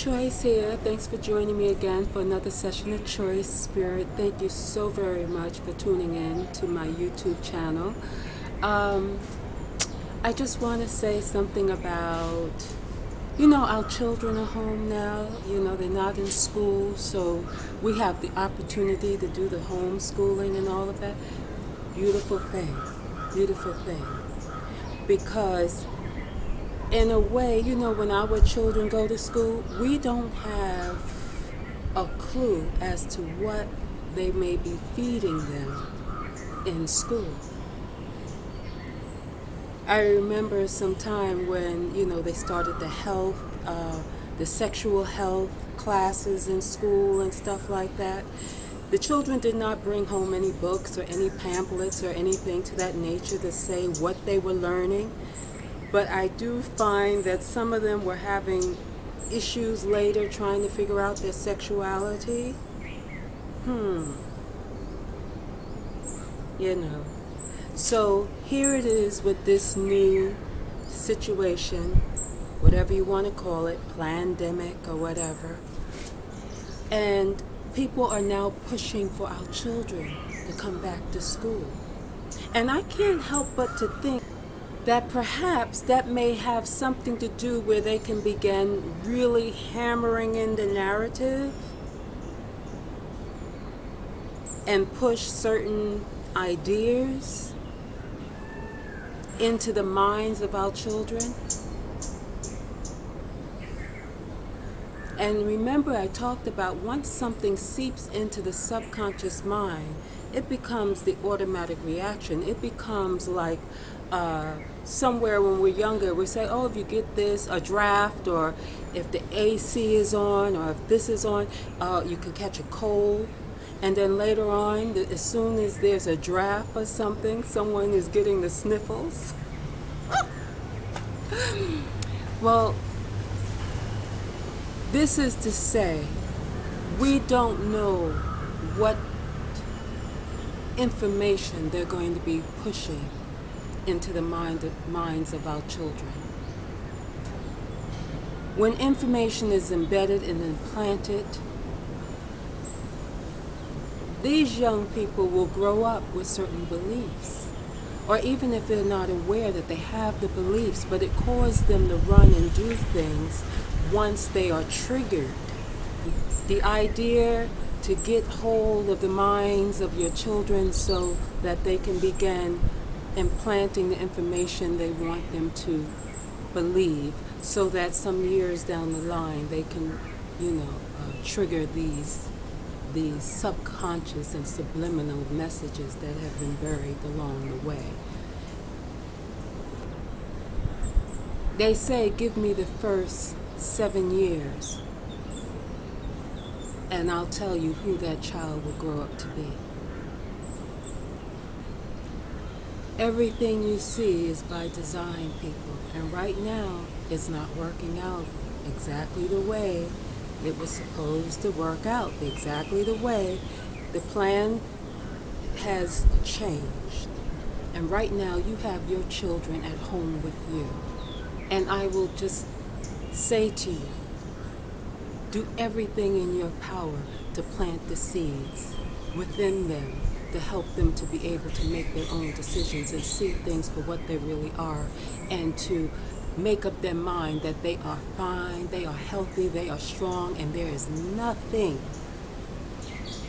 Choice here. Thanks for joining me again for another session of Choice Spirit. Thank you so very much for tuning in to my YouTube channel. I just want to say something about, our children are home now. They're not in school, so we have the opportunity to do the homeschooling and all of that. Beautiful thing. Beautiful thing. Because in a way, when our children go to school, we don't have a clue as to what they may be feeding them in school. I remember some time when, they started the sexual health classes in school and stuff like that. The children did not bring home any books or any pamphlets or anything to that nature to say what they were learning. But I do find that some of them were having issues later trying to figure out their sexuality. So here it is with this new situation, whatever you want to call it, pandemic or whatever. And people are now pushing for our children to come back to school. And I can't help but to think that perhaps that may have something to do where they can begin really hammering in the narrative and push certain ideas into the minds of our children. And remember, I talked about once something seeps into the subconscious mind, it becomes the automatic reaction. It becomes like somewhere when we're younger, we say, if you get this, a draft, or if the AC is on, or if this is on, you can catch a cold. And then later on, as soon as there's a draft or something, someone is getting the sniffles. Well, this is to say, we don't know what information they're going to be pushing into the minds of our children. When information is embedded and implanted, these young people will grow up with certain beliefs. Or even if they're not aware that they have the beliefs, but it causes them to run and do things once they are triggered. The idea to get hold of the minds of your children so that they can begin implanting the information they want them to believe, so that some years down the line they can, trigger these subconscious and subliminal messages that have been buried along the way. They say, give me the first 7 years, and I'll tell you who that child will grow up to be. Everything you see is by design, people. And right now, it's not working out exactly the way it was supposed to work out, exactly the way the plan has changed. And right now, you have your children at home with you. And I will just say to you, do everything in your power to plant the seeds within them, to help them to be able to make their own decisions and see things for what they really are, and to make up their mind that they are fine, they are healthy, they are strong, and there is nothing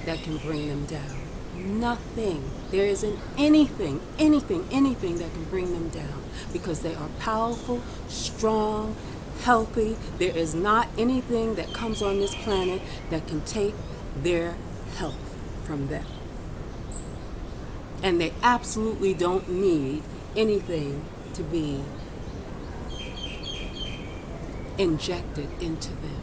that can bring them down. Nothing. There isn't anything that can bring them down, because they are powerful, strong, healthy. There is not anything that comes on this planet that can take their health from them. And they absolutely don't need anything to be injected into them.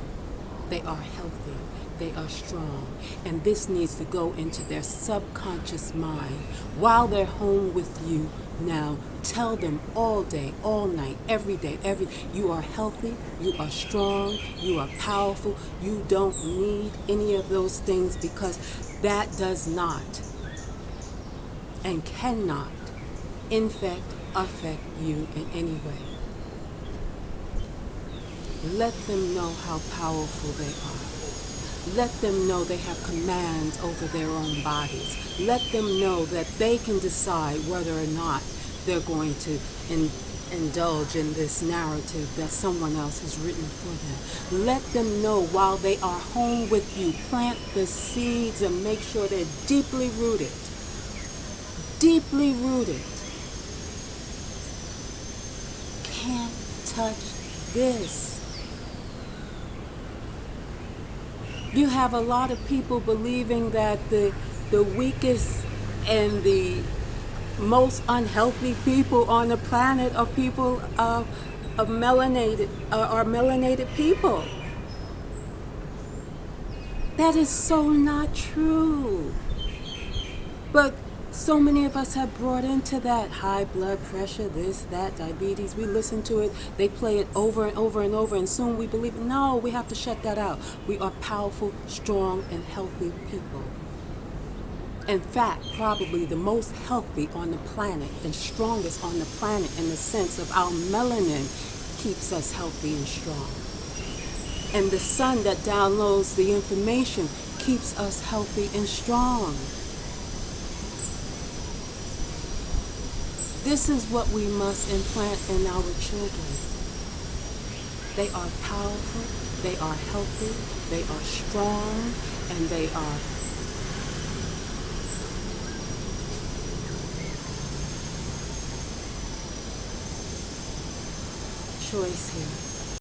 They are healthy. They are strong. And this needs to go into their subconscious mind while they're home with you now. Tell them all day, all night, every day, you are healthy, you are strong, you are powerful. You don't need any of those things, because that does not and cannot affect you in any way. Let them know how powerful they are. Let them know they have command over their own bodies. Let them know that they can decide whether or not they're going to indulge in this narrative that someone else has written for them. Let them know while they are home with you, plant the seeds and make sure they're deeply rooted. Deeply rooted. Can't touch this. You have a lot of people believing that the weakest and the most unhealthy people on the planet are people of melanated are melanated people. That is so not true. But so many of us have brought into that high blood pressure, this, that, diabetes. We listen to it, they play it over and over and over, and soon we believe it. No, we have to shut that out. We are powerful, strong, and healthy people. In fact, probably the most healthy on the planet and strongest on the planet in the sense of our melanin keeps us healthy and strong. And the sun that downloads the information keeps us healthy and strong. This is what we must implant in our children. They are powerful, they are healthy, they are strong, and they are choice here.